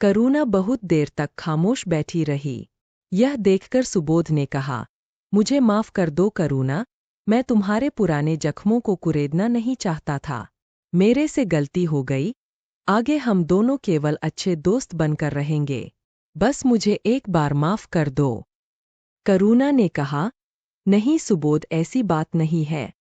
करुणा बहुत देर तक खामोश बैठी रही। यह देखकर सुबोध ने कहा, मुझे माफ कर दो करुणा, मैं तुम्हारे पुराने जख्मों को कुरेदना नहीं चाहता था। मेरे से गलती हो गई। आगे हम दोनों केवल अच्छे दोस्त बनकर रहेंगे। बस मुझे एक बार माफ कर दो। करुणा ने कहा, नहीं सुबोध, ऐसी बात नहीं है।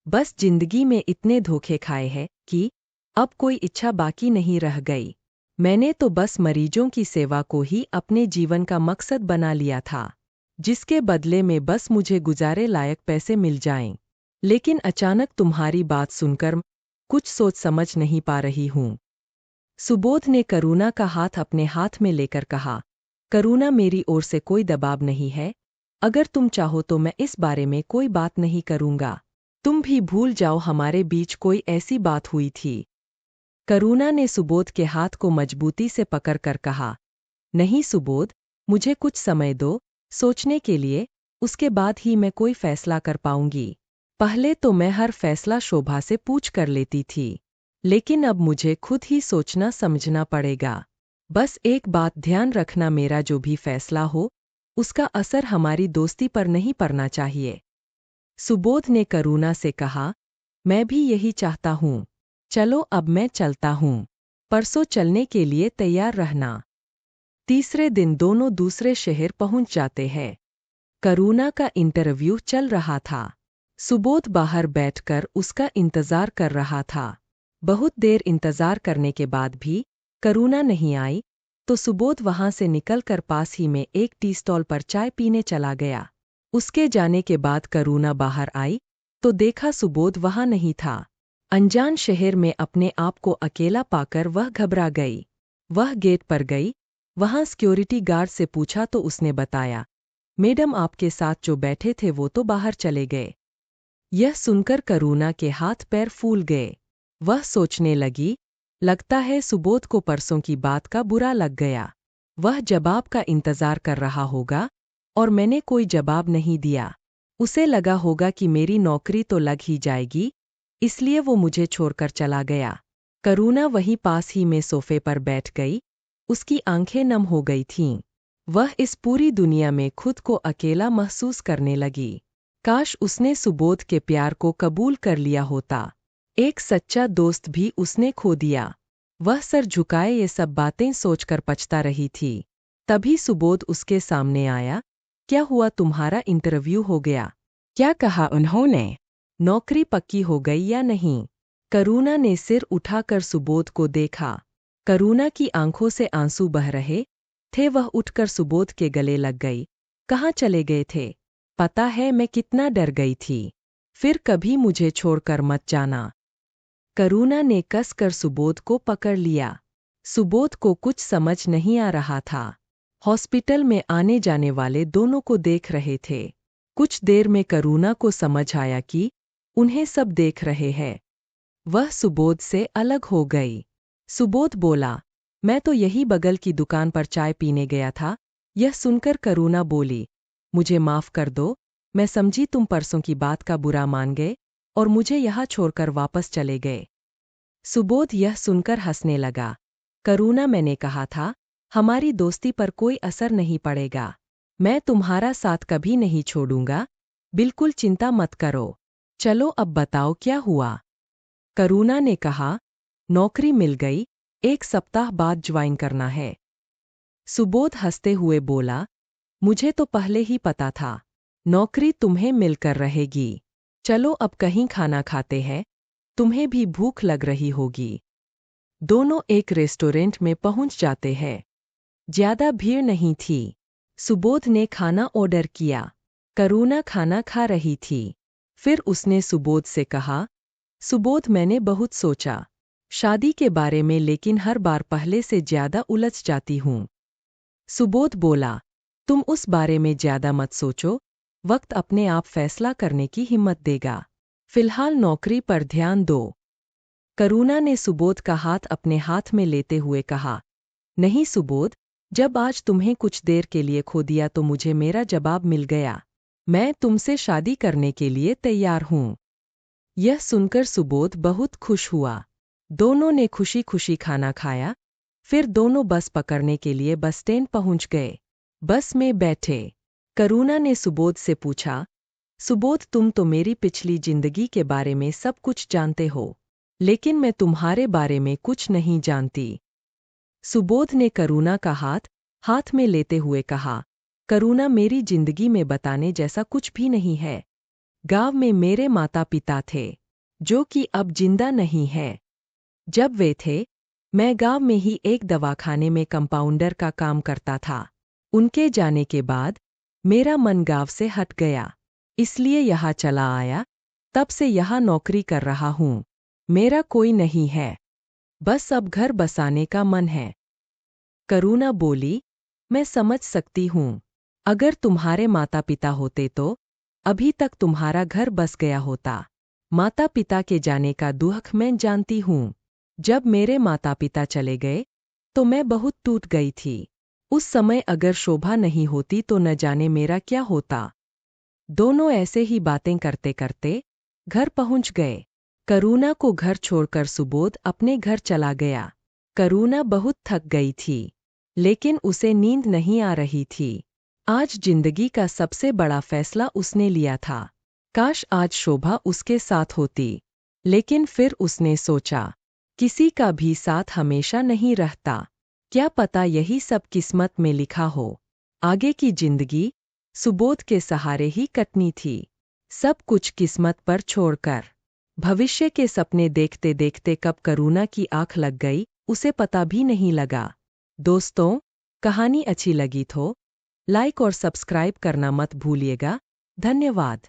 बस जिंदगी में इतने धोखे खाए हैं कि अब कोई इच्छा बाकी नहीं रह गई। मैंने तो बस मरीजों की सेवा को ही अपने जीवन का मकसद बना लिया था, जिसके बदले में बस मुझे गुजारे लायक पैसे मिल जाएं। लेकिन अचानक तुम्हारी बात सुनकर कुछ सोच समझ नहीं पा रही हूँ। सुबोध ने करुणा का हाथ अपने हाथ में लेकर कहा, करुणा, मेरी ओर से कोई दबाव नहीं है। अगर तुम चाहो तो मैं इस बारे में कोई बात नहीं करूँगा। तुम भी भूल जाओ हमारे बीच कोई ऐसी बात हुई थी। करुणा ने सुबोध के हाथ को मजबूती से पकड़कर कहा, नहीं सुबोध, मुझे कुछ समय दो सोचने के लिए, उसके बाद ही मैं कोई फैसला कर पाऊंगी। पहले तो मैं हर फैसला शोभा से पूछ कर लेती थी, लेकिन अब मुझे खुद ही सोचना समझना पड़ेगा। बस एक बात ध्यान रखना, मेरा जो भी फैसला हो उसका असर हमारी दोस्ती पर नहीं पड़ना चाहिए। सुबोध ने करुणा से कहा, मैं भी यही चाहता हूँ। चलो अब मैं चलता हूँ। परसों चलने के लिए तैयार रहना। तीसरे दिन दोनों दूसरे शहर पहुंच जाते हैं। करुणा का इंटरव्यू चल रहा था। सुबोध बाहर बैठकर उसका इंतजार कर रहा था। बहुत देर इंतजार करने के बाद भी करुणा नहीं आई, तो सुबोध वहां से निकलकर पास ही में एक टी स्टॉल पर चाय पीने चला गया। उसके जाने के बाद करुणा बाहर आई तो देखा सुबोध वहां नहीं था। अनजान शहर में अपने आप को अकेला पाकर वह घबरा गई। वह गेट पर गई, वहां सिक्योरिटी गार्ड से पूछा तो उसने बताया, मैडम, आपके साथ जो बैठे थे वो तो बाहर चले गए। यह सुनकर करुणा के हाथ पैर फूल गए। वह सोचने लगी, लगता है सुबोध को परसों की बात का बुरा लग गया। वह जवाब का इंतजार कर रहा होगा और मैंने कोई जवाब नहीं दिया। उसे लगा होगा कि मेरी नौकरी तो लग ही जाएगी, इसलिए वो मुझे छोड़कर चला गया। करुणा वहीं पास ही में सोफे पर बैठ गई। उसकी आंखें नम हो गई थीं। वह इस पूरी दुनिया में खुद को अकेला महसूस करने लगी। काश उसने सुबोध के प्यार को कबूल कर लिया होता। एक सच्चा दोस्त भी उसने खो दिया। वह सर झुकाए ये सब बातें सोचकर पछता रही थी। तभी सुबोध उसके सामने आया। क्या हुआ, तुम्हारा इंटरव्यू हो गया? क्या कहा उन्होंने? नौकरी पक्की हो गई या नहीं? करुणा ने सिर उठाकर सुबोध को देखा। करुणा की आंखों से आंसू बह रहे थे। वह उठकर सुबोध के गले लग गई। कहाँ चले गए थे? पता है मैं कितना डर गई थी। फिर कभी मुझे छोड़कर मत जाना। करुणा ने कसकर सुबोध को पकड़ लिया। सुबोध को कुछ समझ नहीं आ रहा था। हॉस्पिटल में आने जाने वाले दोनों को देख रहे थे। कुछ देर में करुणा को समझ आया कि उन्हें सब देख रहे हैं। वह सुबोध से अलग हो गई। सुबोध बोला, मैं तो यही बगल की दुकान पर चाय पीने गया था। यह सुनकर करुणा बोली, मुझे माफ कर दो, मैं समझी तुम परसों की बात का बुरा मान गए और मुझे यहाँ छोड़कर वापस चले गए। सुबोध यह सुनकर हंसने लगा। करुणा, मैंने कहा था हमारी दोस्ती पर कोई असर नहीं पड़ेगा। मैं तुम्हारा साथ कभी नहीं छोड़ूंगा। बिल्कुल चिंता मत करो। चलो अब बताओ क्या हुआ? करुणा ने कहा, नौकरी मिल गई, 1 सप्ताह बाद ज्वाइन करना है। सुबोध हंसते हुए बोला, मुझे तो पहले ही पता था नौकरी तुम्हें मिलकर रहेगी। चलो अब कहीं खाना खाते हैं, तुम्हें भी भूख लग रही होगी। दोनों एक रेस्टोरेंट में पहुंच जाते हैं। ज्यादा भीड़ नहीं थी। सुबोध ने खाना ऑर्डर किया। करुणा खाना खा रही थी। फिर उसने सुबोध से कहा, सुबोध, मैंने बहुत सोचा शादी के बारे में, लेकिन हर बार पहले से ज्यादा उलझ जाती हूँ। सुबोध बोला, तुम उस बारे में ज्यादा मत सोचो, वक्त अपने आप फैसला करने की हिम्मत देगा। फिलहाल नौकरी पर ध्यान दो। करुणा ने सुबोध का हाथ अपने हाथ में लेते हुए कहा, नहीं सुबोध, जब आज तुम्हें कुछ देर के लिए खो दिया तो मुझे मेरा जवाब मिल गया। मैं तुमसे शादी करने के लिए तैयार हूँ। यह सुनकर सुबोध बहुत खुश हुआ। दोनों ने खुशी खुशी खाना खाया। फिर दोनों बस पकड़ने के लिए बस स्टैंड पहुंच गए। बस में बैठे करुणा ने सुबोध से पूछा, सुबोध तुम तो मेरी पिछली जिंदगी के बारे में सब कुछ जानते हो, लेकिन मैं तुम्हारे बारे में कुछ नहीं जानती। सुबोध ने करुणा का हाथ में लेते हुए कहा, करुणा मेरी जिंदगी में बताने जैसा कुछ भी नहीं है। गांव में मेरे माता पिता थे, जो कि अब जिंदा नहीं है। जब वे थे, मैं गांव में ही एक दवाखाने में कंपाउंडर का काम करता था। उनके जाने के बाद मेरा मन गांव से हट गया, इसलिए यहाँ चला आया। तब से यहाँ नौकरी कर रहा हूँ। मेरा कोई नहीं है, बस अब घर बसाने का मन है। करुणा बोली, मैं समझ सकती हूँ। अगर तुम्हारे माता पिता होते तो अभी तक तुम्हारा घर बस गया होता। माता पिता के जाने का दुख मैं जानती हूँ। जब मेरे माता पिता चले गए तो मैं बहुत टूट गई थी। उस समय अगर शोभा नहीं होती तो न जाने मेरा क्या होता। दोनों ऐसे ही बातें करते करते घर पहुंच गए। करुणा को घर छोड़कर सुबोध अपने घर चला गया। करुणा बहुत थक गई थी, लेकिन उसे नींद नहीं आ रही थी। आज जिंदगी का सबसे बड़ा फैसला उसने लिया था। काश आज शोभा उसके साथ होती, लेकिन फिर उसने सोचा, किसी का भी साथ हमेशा नहीं रहता। क्या पता यही सब किस्मत में लिखा हो। आगे की जिंदगी सुबोध के सहारे ही कटनी थी, सब कुछ किस्मत पर छोड़कर। भविष्य के सपने देखते देखते कब करुणा की आंख लग गई, उसे पता भी नहीं लगा। दोस्तों, कहानी अच्छी लगी तो लाइक और सब्सक्राइब करना मत भूलिएगा। धन्यवाद।